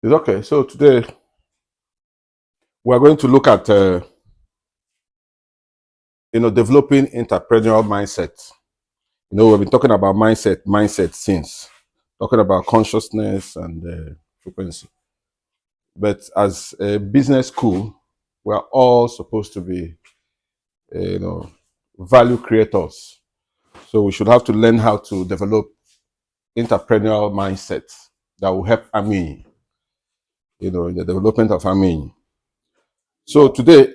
It's okay. So today we're going to look at developing entrepreneurial mindset. We've been talking about mindset since talking about consciousness and frequency. But as a business school, we're all supposed to be value creators. So we should have to learn how to develop entrepreneurial mindset that will help Ami, in the development of Ami. So today,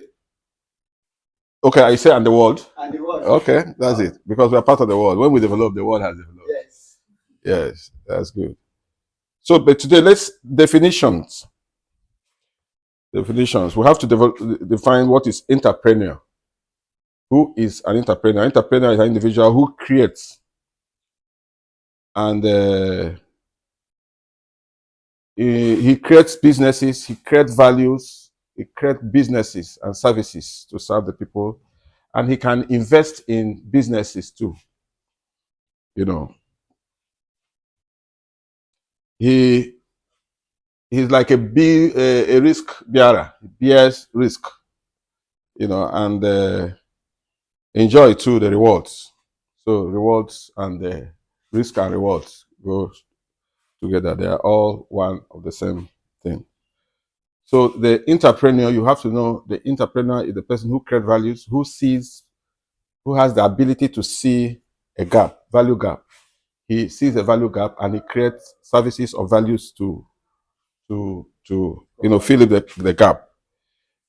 okay, I say and the world. And the world. Okay, that's it. Because we are part of the world. When we develop, the world has developed. Yes. Yes, that's good. So, but today, let's definitions. Definitions. We have to define what is entrepreneur. Who is an entrepreneur? Entrepreneur is an individual who creates and he creates businesses, he creates values, he creates businesses and services to serve the people, and he can invest in businesses too. He he's like a risk bearer. He bears risk, and enjoy too the rewards. So rewards and risk and rewards go together. They are all one of the same thing. So the entrepreneur, you have to know the entrepreneur is the person who creates values, who has the ability to see a gap, value gap. He sees a value gap and he creates services or values to fill in the gap.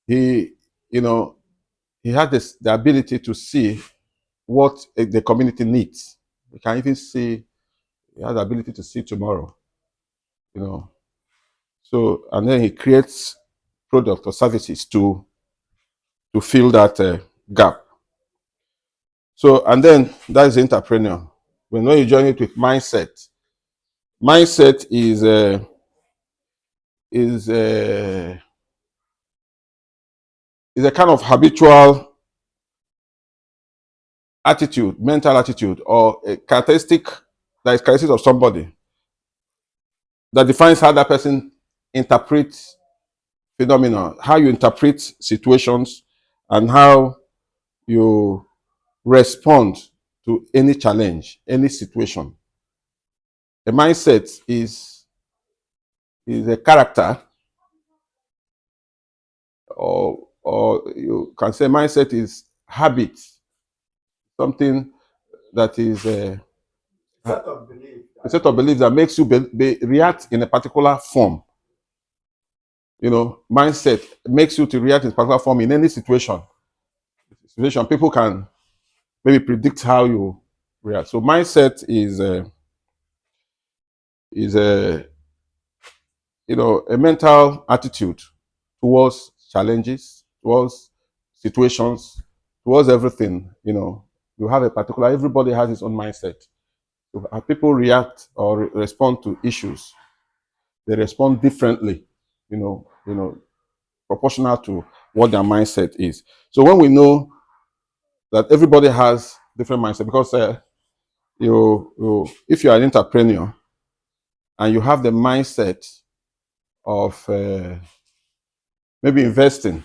He you know he had the ability to see what the community needs. He can even see, he has the ability to see tomorrow, you know. So, and then he creates products or services to fill that gap. So, and then that is the entrepreneur. When you join it with mindset is is a kind of habitual attitude, mental attitude, or a characteristic that is characteristic of somebody that defines how that person interprets phenomena, how you interpret situations, and how you respond to any challenge, any situation. The mindset is a character, or you can say mindset is habit, something that is Set of belief. a set of beliefs that makes you react in a particular form. Mindset makes you to react in a particular form in any situation. People can maybe predict how you react. So mindset is a mental attitude towards challenges, towards situations, towards everything. You have a particular. Everybody has his own mindset. So how people react or respond to issues, they respond differently. Proportional to what their mindset is. So when we know that everybody has different mindset, because if you are an entrepreneur and you have the mindset of maybe investing,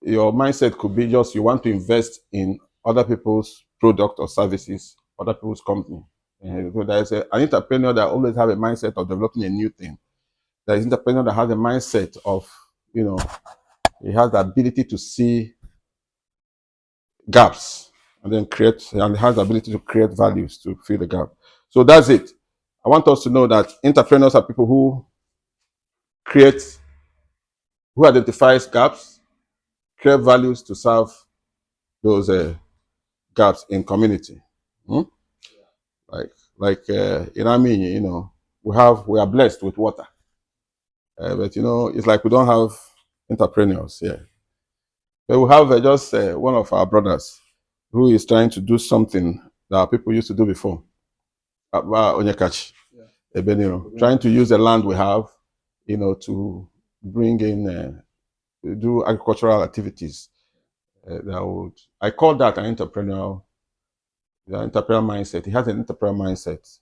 your mindset could be just you want to invest in other people's product or services, other people's company. So there's an entrepreneur that always have a mindset of developing a new thing. There is an entrepreneur that has a mindset of, he has the ability to see gaps and then has the ability to create values to fill the gap. So that's it. I want us to know that entrepreneurs are people who create, who identifies gaps, create values to serve those gaps in community. Hmm? In Armenia, we are blessed with water, but it's like we don't have entrepreneurs here. But we have just one of our brothers who is trying to do something that people used to do before. Onyekachi, Ebeniro, trying to use the land we have, to bring in, do agricultural activities. I call that an entrepreneurial mindset. He has an entrepreneurial mindset.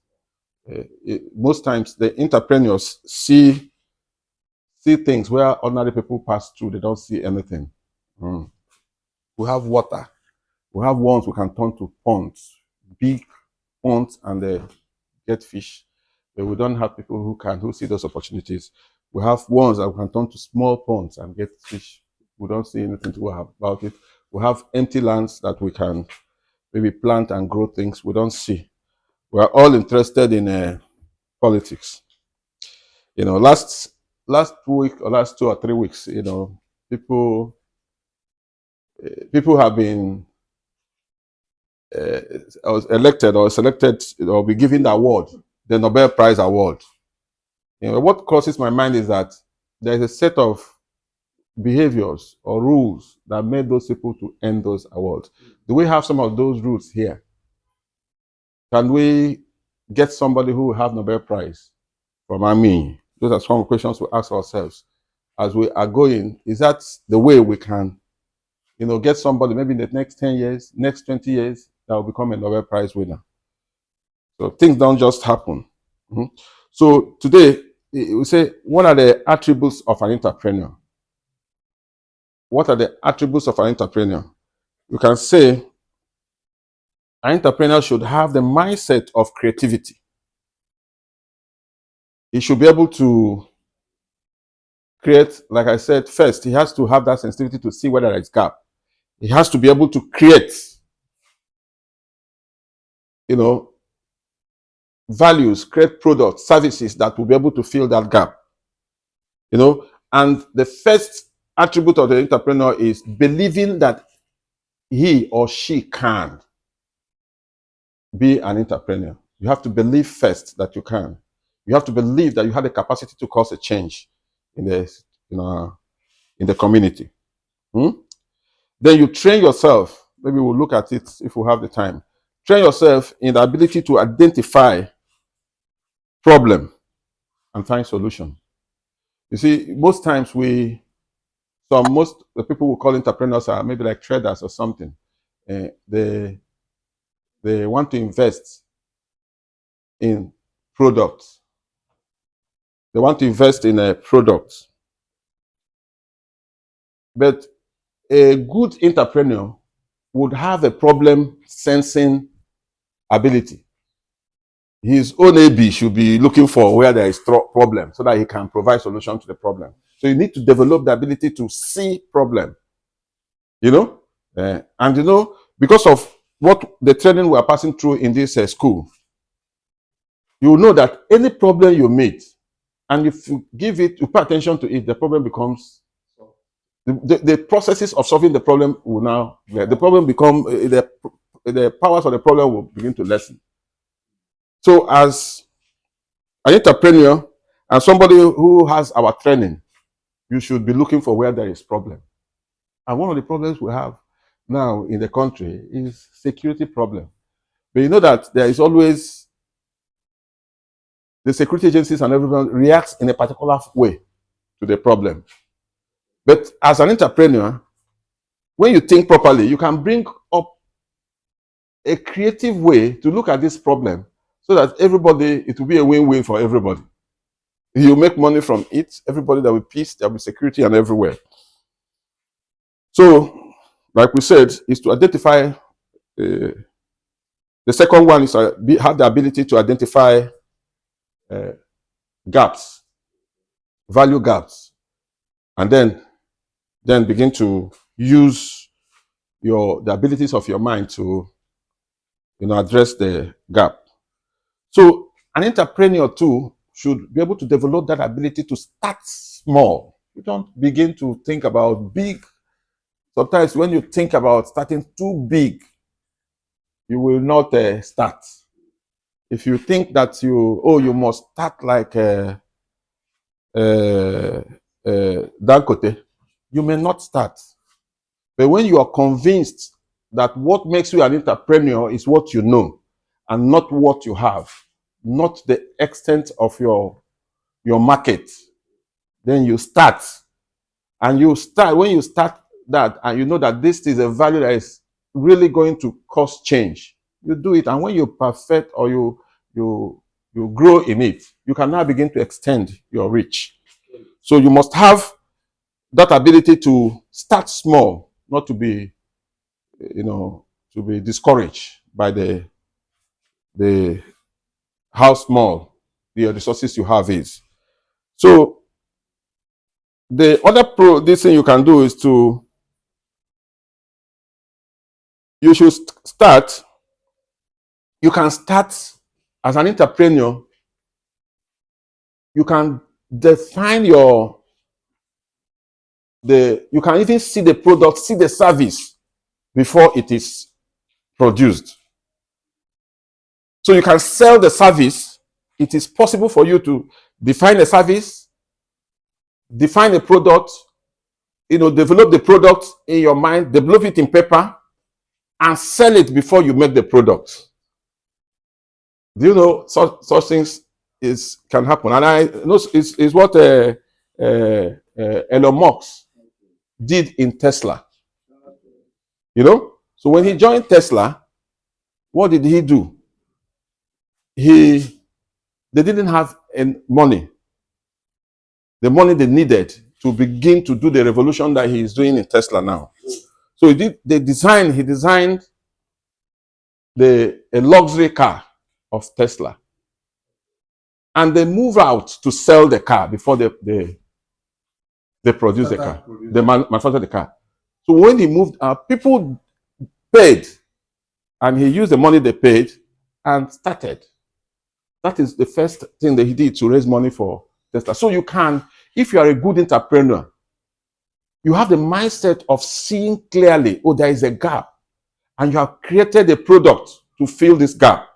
Most times, the entrepreneurs see things where ordinary people pass through. They don't see anything. Mm. We have water. We have ones we can turn to ponds, big ponds, and get fish. But we don't have people who see those opportunities. We have ones that we can turn to small ponds and get fish. We don't see anything to have about it. We have empty lands that we can maybe plant and grow things. We don't see. We are all interested in politics. Last week or last 2 or 3 weeks, people people have been uh, elected or selected or be given the award, the Nobel Prize award. What crosses my mind is that there is a set of behaviors or rules that made those people to earn those awards. Do we have some of those rules here? Can we get somebody who will have Nobel Prize from Ami? Those are some questions we ask ourselves as we are going. Is that the way we can, get somebody maybe in the next 10 years, next 20 years that will become a Nobel Prize winner? So things don't just happen. Mhm. So today we say, what are the attributes of an entrepreneur? What are the attributes of an entrepreneur? You can say an entrepreneur should have the mindset of creativity. He should be able to create, like I said, first, he has to have that sensitivity to see whether there is gap. He has to be able to create, values, create products, services that will be able to fill that gap. And the first attribute of the entrepreneur is believing that he or she can be an entrepreneur. You have to believe first that you can. You have to believe that you have the capacity to cause a change in the community. Then you train yourself. Maybe we'll look at it if we have the time. Train yourself in the ability to identify problem and find solution. You see, most times most the people we call entrepreneurs are maybe like traders or something. They want to invest in products. They want to invest in a product. But a good entrepreneur would have a problem sensing ability. His own AB should be looking for where there is problem so that he can provide solution to the problem. So you need to develop the ability to see problem. And because of what the training we are passing through in this school, you will know that any problem you meet, and if you you pay attention to it, the problem becomes the processes of solving the problem will now the problem become the powers of the problem will begin to lessen. So as an entrepreneur and somebody who has our training, you should be looking for where there is problem. And one of the problems we have now in the country is security problem. But you know that there is always the security agencies and everyone reacts in a particular way to the problem. But as an entrepreneur, when you think properly, you can bring up a creative way to look at this problem so that it will be a win-win for everybody. You make money from it, everybody, there will be peace, there will be security and everywhere. So, like we said, is to identify, the second one is have the ability to identify gaps, value gaps, and then begin to use the abilities of your mind to address the gap. So an entrepreneur too should be able to develop that ability to start small. You don't begin to think about big. Sometimes when you think about starting too big, you will not start. If you think that you must start like Dangote, you may not start. But when you are convinced that what makes you an entrepreneur is what you know and not what you have, not the extent of your market, then you start. And when you start that and you know that this is a value that is really going to cause change, you do it. And when you perfect or you you grow in it, you can now begin to extend your reach. So you must have that ability to start small, not to be, to be discouraged by the how small the resources you have is. So the other this thing you can do is you should start. You can start as an entrepreneur. You can define you can even see the product, see the service before it is produced. So you can sell the service. It is possible for you to define a service, define a product, develop the product in your mind, develop it in paper, and sell it before you make the product. Do you know such things can happen? And I know it's what Elon Musk did in Tesla. So when he joined Tesla, what did he do? They didn't have money, the money they needed to begin to do the revolution that he is doing in Tesla now. So he designed a luxury car of Tesla, and they move out to sell the car before they produce the car, they manufacture the car. So when he moved out, people paid, and he used the money they paid and started. That is the first thing that he did to raise money for Tesla. So you can, if you are a good entrepreneur, you have the mindset of seeing clearly, oh, there is a gap, and you have created a product to fill this gap.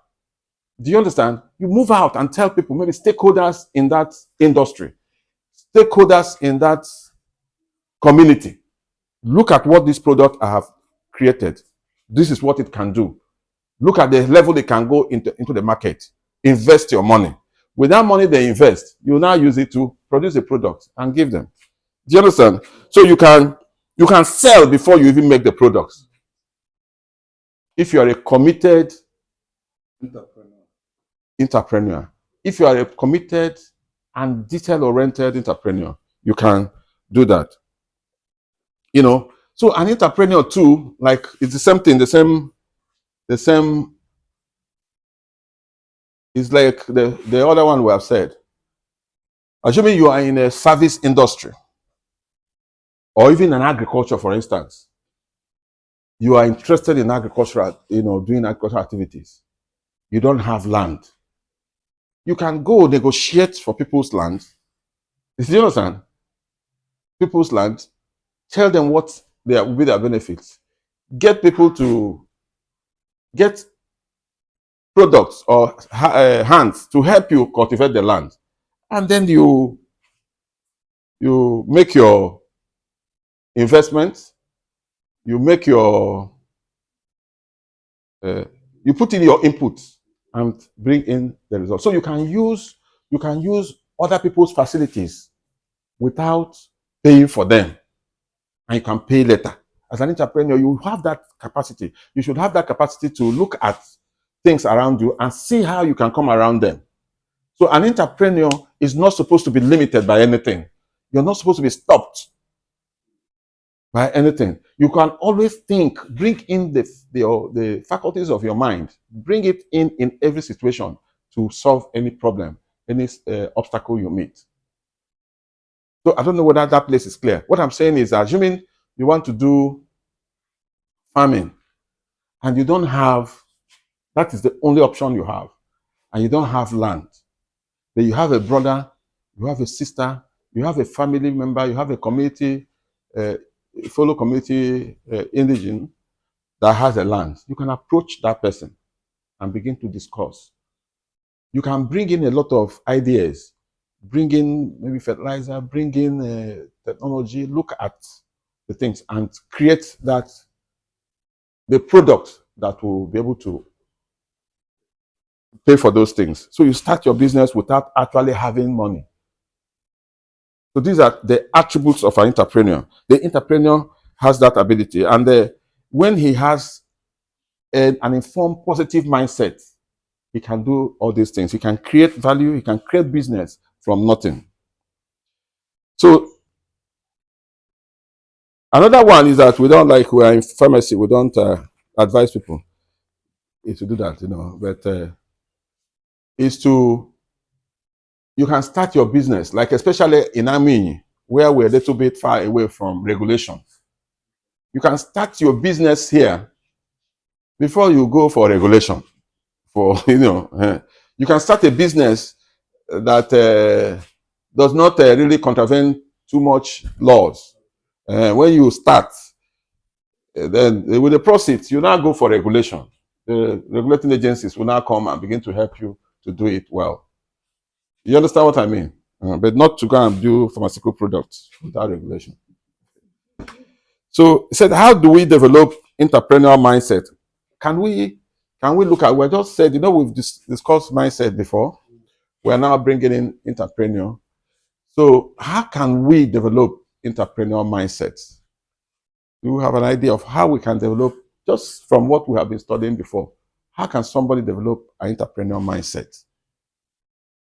Do you understand? You move out and tell people, maybe stakeholders in that industry, stakeholders in that community, look at what this product I have created. This is what it can do. Look at the level they can go into the market. Invest your money. With that money they invest, you now use it to produce a product and give them. Do you understand? So you can sell before you even make the products. If you are a committed entrepreneur, if you are a committed and detail-oriented entrepreneur, you can do that. So an entrepreneur too, like, it's the same thing, the same is like the other one we have said. Assuming you are in a service industry, or even in agriculture, for instance, you are interested in agriculture, doing agricultural activities. You don't have land. You can go negotiate for people's land. Do you understand? People's land. Tell them what will be their benefits. Get people to get products or hands to help you cultivate the land, and then you make your investments. You make your you put in your input and bring in the results. So you can use other people's facilities without paying for them, and you can pay later. As an entrepreneur, you have that capacity. You should have that capacity to look at things around you and see how you can come around them. So an entrepreneur is not supposed to be limited by anything. You're not supposed to be stopped by anything. You can always think, bring in the faculties of your mind, bring it in every situation to solve any problem, any obstacle you meet. So I don't know whether that place is clear. What I'm saying is, assuming you want to do farming and you don't have, that is the only option you have, and you don't have land, then you have a brother, you have a sister, you have a family member, you have a community, fellow community indigene that has a land. You can approach that person and begin to discuss. You can bring in a lot of ideas, bring in maybe fertilizer, bring in technology, look at the things and create the product that will be able to pay for those things. So you start your business without actually having money. So these are the attributes of an entrepreneur. The entrepreneur has that ability, and when he has an informed, positive mindset, he can do all these things. He can create value. He can create business from nothing. So another one is that we don't like, we are in pharmacy, we don't advise people is to do that, but is to, you can start your business, like especially in Armenia, where we're a little bit far away from regulation. You can start your business here before you go for regulation. You can start a business that does not really contravene too much laws. When you start, then with the process, you now go for regulation. The regulating agencies will now come and begin to help you to do it well. You understand what I mean? But not to go and do pharmaceutical products without regulation. So he said, how do we develop entrepreneurial mindset? Can we look at, we just said, we've discussed mindset before. We're now bringing in entrepreneur. So how can we develop entrepreneurial mindsets? Do we have an idea of how we can develop, just from what we have been studying before? How can somebody develop an entrepreneurial mindset?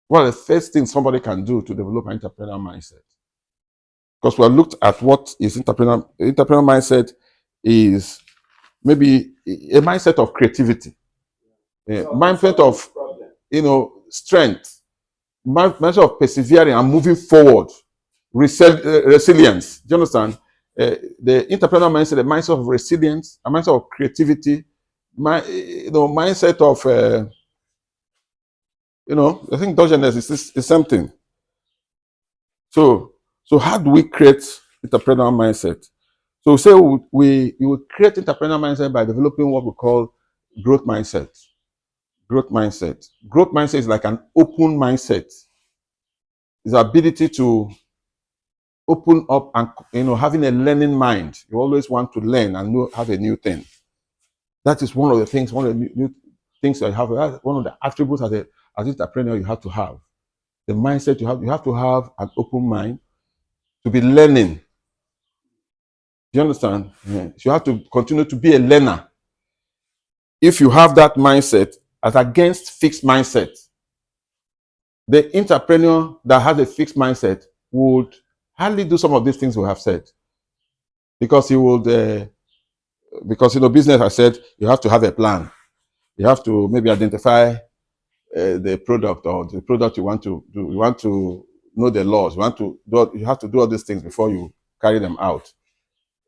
What are the first things somebody can do to develop an entrepreneurial mindset? Because we have looked at what is entrepreneurial mindset is maybe a mindset of creativity, a mindset of strength, mindset of persevering and moving forward, resilience. Do you understand? The entrepreneurial mindset, the mindset of resilience, a mindset of creativity, mindset of I think doggedness is something. So how do we create entrepreneurial mindset? So we say you will create entrepreneurial mindset by developing what we call growth mindset. Growth mindset. Growth mindset is like an open mindset. It's the ability to open up and having a learning mind. You always want to learn and have a new thing. That is one of the things, one of the new things that you have. That's one of the attributes as an entrepreneur you have to have. The mindset you have to have an open mind to be learning. Do you understand? Yeah. So you have to continue to be a learner. If you have that mindset as against fixed mindset, the entrepreneur that has a fixed mindset would hardly do some of these things we have said, because he would, business, I said, you have to have a plan. You have to maybe identify the product or the product you want to do. You want to know the laws. You have to do all these things before you carry them out.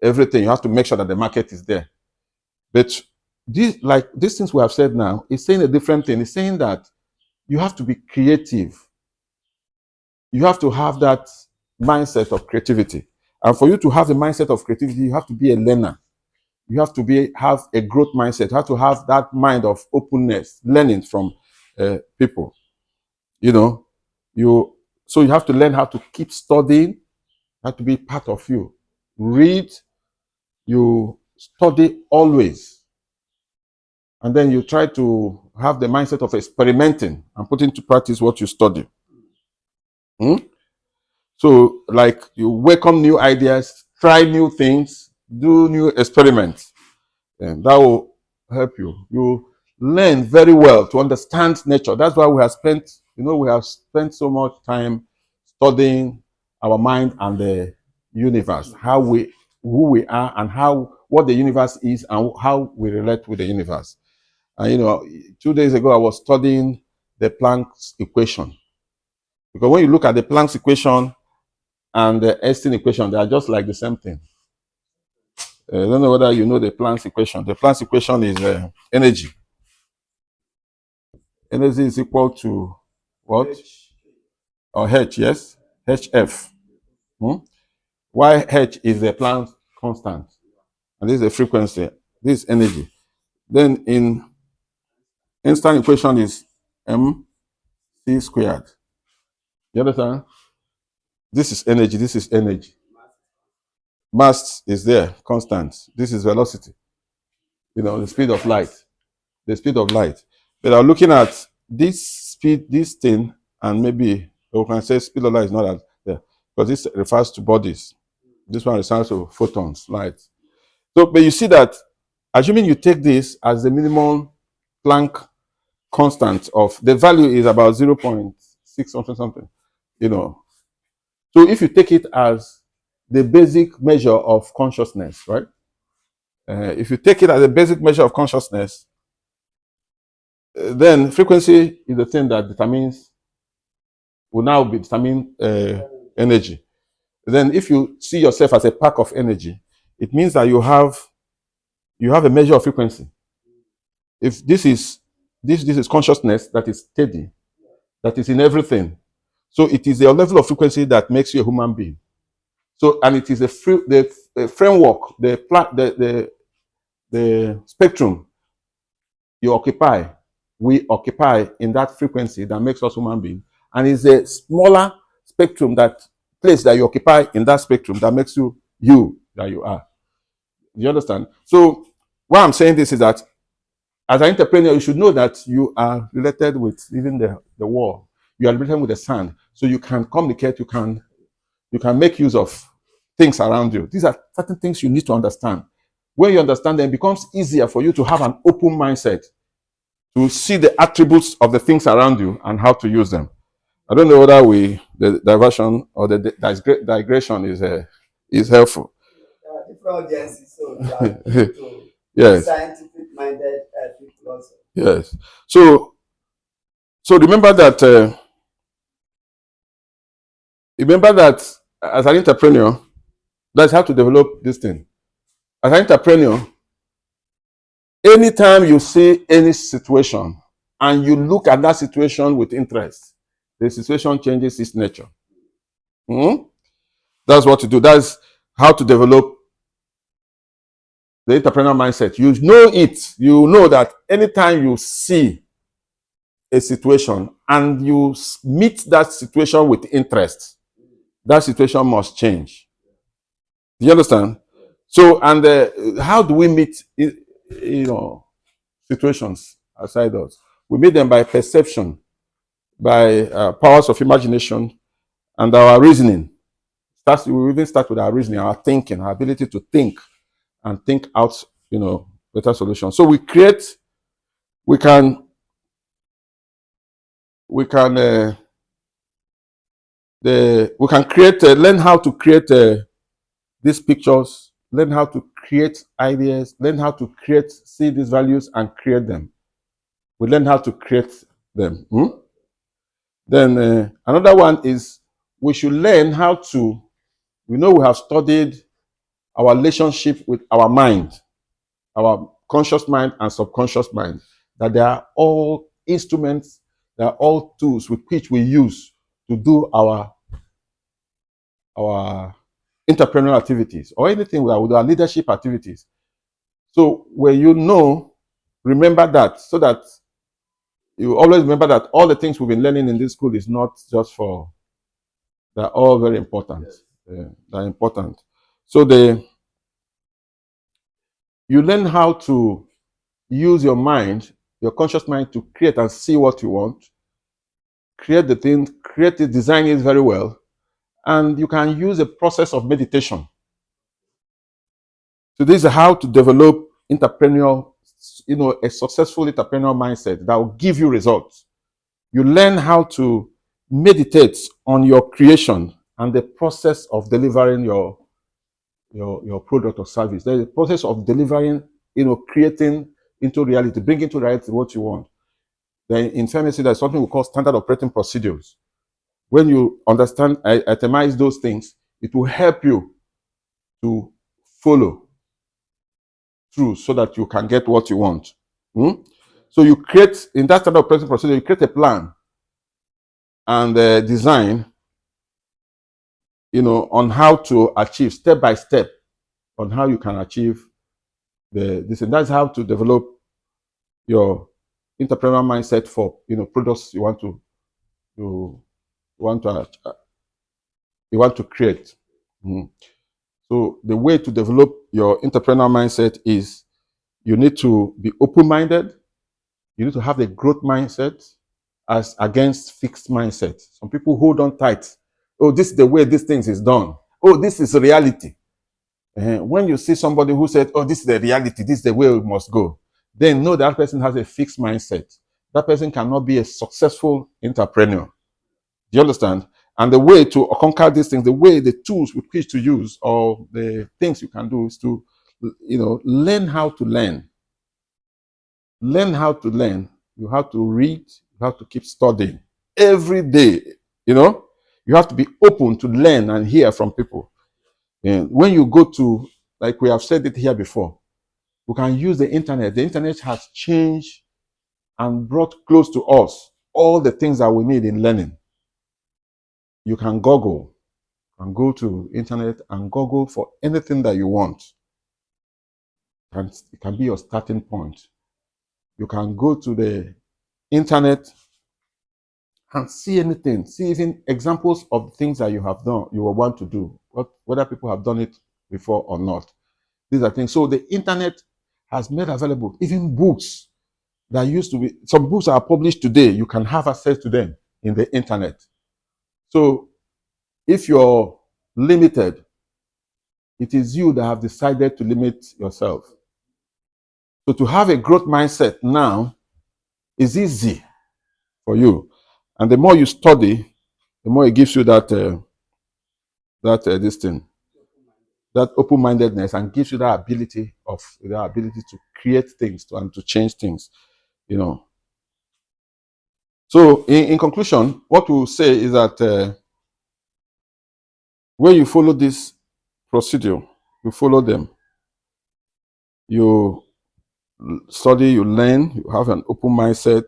Everything, you have to make sure that the market is there. But these things we have said now, is saying a different thing. It's saying that you have to be creative. You have to have that mindset of creativity. And for you to have the mindset of creativity, you have to be a learner. You have to have a growth mindset. You have to have that mind of openness, learning from people. So you have to learn how to keep studying. That to be part of you. Read, you study always. And then you try to have the mindset of experimenting and putting to practice what you study. So, like, you welcome new ideas, try new things, do new experiments, and that will help you. You learn very well to understand nature. That's why we have spent so much time studying our mind and the universe, who we are, and what the universe is, and how we relate with the universe. And 2 days ago, I was studying the Planck's equation, because when you look at the Planck's equation and the Einstein equation, they are just like the same thing. I don't know whether you know the Planck's equation. The Planck's equation is energy. Energy is equal to what? Or H, yes? HF. Why H is the Planck's constant. And this is the frequency. This is energy. Then in Einstein equation is mc squared. You understand? This is energy. This is energy. Mass is there, constant. This is velocity. The speed of light. The speed of light. But I'm looking at this speed, this thing, and maybe we can say speed of light is not as there, because this refers to bodies. This one refers to photons, light. So, but you see that, assuming you take this as the minimum Planck constant of the value is about 0.6 something something, you know. So if you take it as the basic measure of consciousness, right? If you take it as a basic measure of consciousness, then frequency is the thing that determines, will now be determine energy. Then if you see yourself as a pack of energy, it means that you have a measure of frequency. If this is consciousness that is steady, that is in everything. So it is your level of frequency that makes you a human being. So, and it is the framework, the spectrum you occupy, we occupy in that frequency that makes us human beings. And it's a smaller spectrum, that place that you occupy in that spectrum, that makes you that you are. Do you understand? So why I'm saying this is that as an entrepreneur, you should know that you are related with even the wall. You are related with the sand. So you can communicate, you can make use of things around you. These are certain things you need to understand. When you understand them, it becomes easier for you to have an open mindset, to see the attributes of the things around you and how to use them. I don't know whether the diversion or the digression is helpful. Different audiences, so you are to Yes. scientific-minded people also. Yes. So remember that as an entrepreneur, that's how to develop this thing. As an entrepreneur, anytime you see any situation and you look at that situation with interest, the situation changes its nature. That's what to do. That's how to develop the entrepreneurial mindset. You know it. You know that anytime you see a situation and you meet that situation with interest, that situation must change. Do you understand? So, and how do we meet, situations outside us? We meet them by perception, by powers of imagination, and our reasoning. We even start with our reasoning, our thinking, our ability to think and think out, better solutions. So we can create, learn how to create these pictures, learn how to create ideas, learn how to see these values and create them. We learn how to create them. Then another one is we should learn how to, we have studied our relationship with our mind, our conscious mind and subconscious mind, that they are all instruments, they are all tools with which we use to do our entrepreneurial activities or anything with our leadership activities. So when remember that, so that you always remember that all the things we've been learning in this school is not just for, they're all very important. They're important. So you learn how to use your mind, your conscious mind, to create and see what you want, create the thing, create it, design it very well, and you can use a process of meditation. So this is how to develop entrepreneurial, a successful entrepreneurial mindset that will give you results. You learn how to meditate on your creation and the process of delivering your product or service. There's a process of delivering, creating into reality, bringing to reality what you want. Then in pharmacy, there's something we call standard operating procedures. When you understand, itemize those things, it will help you to follow through so that you can get what you want. So you create, in that standard operating procedure, you create a plan and design, on how to achieve step by step on how you can achieve this. And that's how to develop your entrepreneurial mindset for, products you want to create. So the way to develop your entrepreneurial mindset is you need to be open-minded. You need to have a growth mindset as against fixed mindset. Some people hold on tight. Oh, this is the way these things is done. Oh, this is reality. When you see somebody who said, oh, this is the reality, this is the way we must go, then know that person has a fixed mindset. that person cannot be a successful entrepreneur. Do you understand? And the way to conquer these things, the way, the tools with which to use, or the things you can do is to, learn how to learn. Learn how to learn. You have to read. You have to keep studying every day. You have to be open to learn and hear from people. And when you go to, like we have said it here before, we can use the internet. The internet has changed and brought close to us all the things that we need in learning. You can Google and go to internet and Google for anything that you want. And it can be your starting point. You can go to the internet and see anything, see even examples of things that you have done, you will want to do, whether people have done it before or not. These are things. So the internet has made available even books that used to be, some books are published today, you can have access to them in the internet. So if you're limited, it is you that have decided to limit yourself. So to have a growth mindset now is easy for you. And the more you study, the more it gives you that this thing, that open-mindedness, and gives you that ability to create things and to change things. So in conclusion, what we'll say is that when you follow this procedure, you follow them, you study, you learn, you have an open mindset,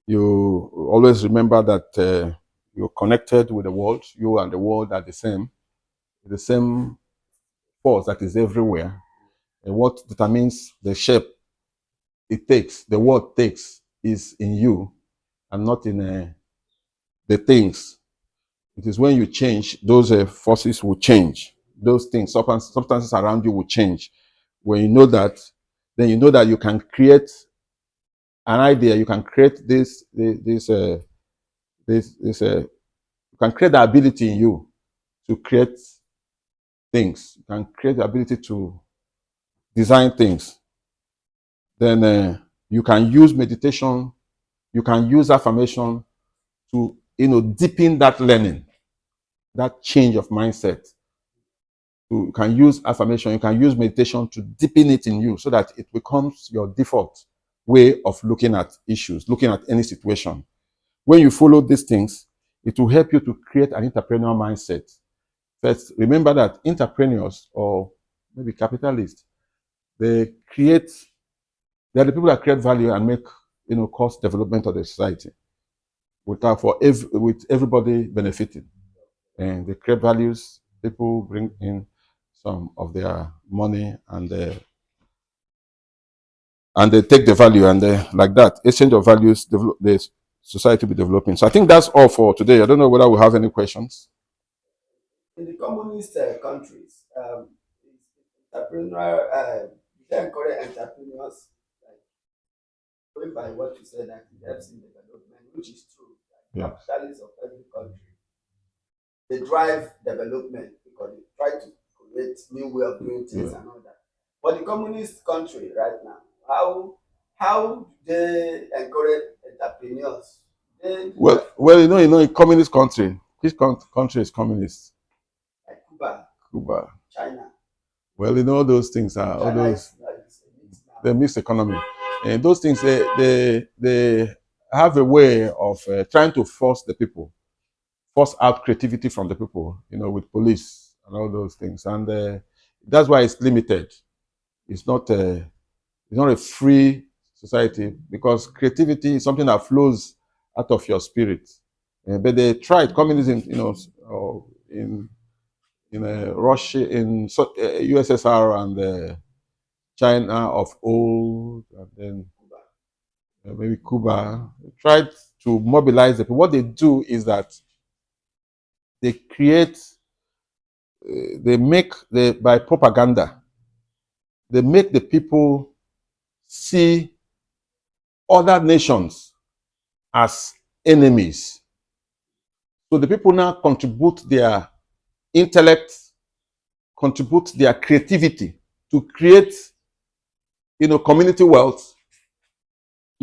you always remember that you're connected with the world. You and the world are the same force that is everywhere. And what determines the shape it takes, the world takes, is in you and not in the things. It is when you change, those forces will change. Those things, substances around you will change. When you know that, then you know that you can create an idea. You can create you can create the ability in you to create things. You can create the ability to design things. Then you can use meditation. You can use affirmation to deepen that learning, that change of mindset. You can use affirmation, you can use meditation to deepen it in you so that it becomes your default way of looking at issues, looking at any situation. When you follow these things, it will help you to create an entrepreneurial mindset. First, remember that entrepreneurs, or maybe capitalists, they are the people that create value and make cause development of the society with everybody benefiting. And they create values, people bring in some of their money, and they take the value, and like that exchange of values, the society will be developing. So I think that's all for today. I don't know whether we have any questions. In the communist countries, entrepreneurial, they encourage entrepreneurs, like, going by what you said, that it helps in development, which is true. Like, Yeah. capitalists of every country, they drive development because they try to create new way of doing things, Yeah. and all that. But the communist country right now, how do they encourage entrepreneurs? They do Well, in communist country, which country is communist? like Cuba, Cuba. China. Well, all those things are all China those is like a mix now. the mixed economy, and those things they have a way of trying to force out creativity from the people, with police and all those things, and that's why it's limited. It's not a free society, because creativity is something that flows out of your spirit. But they tried communism, in Russia, in USSR, and China of old, and then maybe Cuba. They tried to mobilize the people. What they do is that they create, by propaganda, they make the people see other nations as enemies. So the people now contribute their intellect, contribute their creativity to create, community wealth,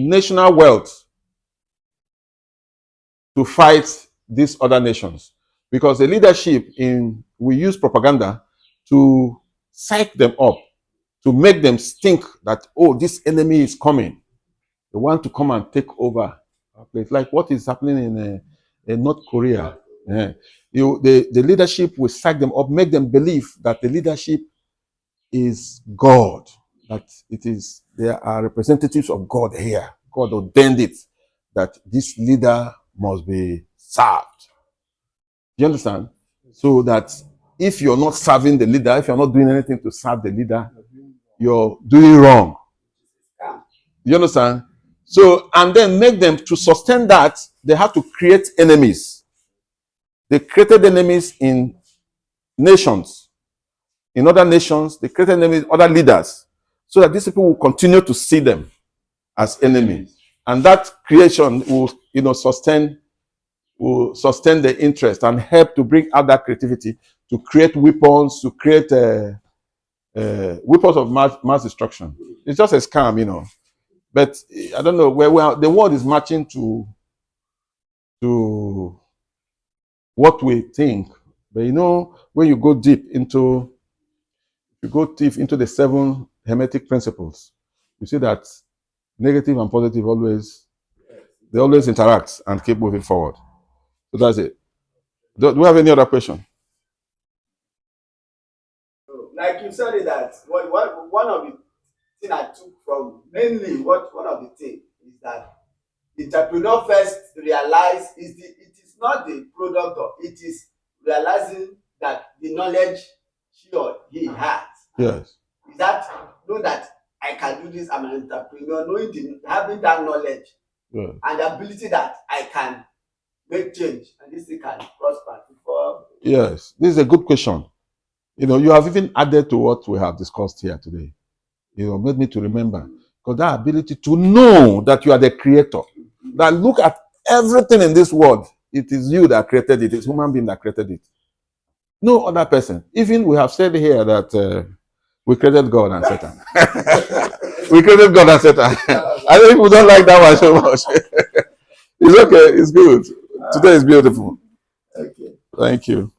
national wealth to fight these other nations, because the leadership we use propaganda to psych them up, to make them think that, oh, this enemy is coming. They want to come and take over our place, like what is happening in North Korea. Yeah. The leadership will psych them up, make them believe that the leadership is God, that there are representatives of God here. God ordained it, that this leader must be served. You understand? So that if you're not serving the leader, if you're not doing anything to serve the leader, you're doing wrong. You understand? So, and then make them, to sustain that, they have to create enemies. They created enemies in nations. In other nations, they created enemies, other leaders, so that these people will continue to see them as enemies. And that creation will, sustain the interest and help to bring out that creativity, to create weapons, to create weapons of mass destruction. It's just a scam. But I don't know where the world is marching to what we think. But when you go deep into the 7 hermetic principles, you see that negative and positive always interact and keep moving forward. So that's it. Do we have any other question? Like you said, that one of the things I took from mainly one of the things is that the entrepreneur first realize it is not the product of, it is realizing that the knowledge she or he has. Yes. Is that know that I can do this, I'm an entrepreneur, having that knowledge, yes, and the ability that I can make change and this thing can prosper before. Yes, this is a good question. You have even added to what we have discussed here today. Made me to remember, because that ability to know that you are the creator, that look at everything in this world, it is you that created it, it's human being that created it. No other person. Even we have said here that we created God and Satan. We created God and Satan. I know people don't like that one so much. It's okay, it's good. Today is beautiful. Okay. Thank you.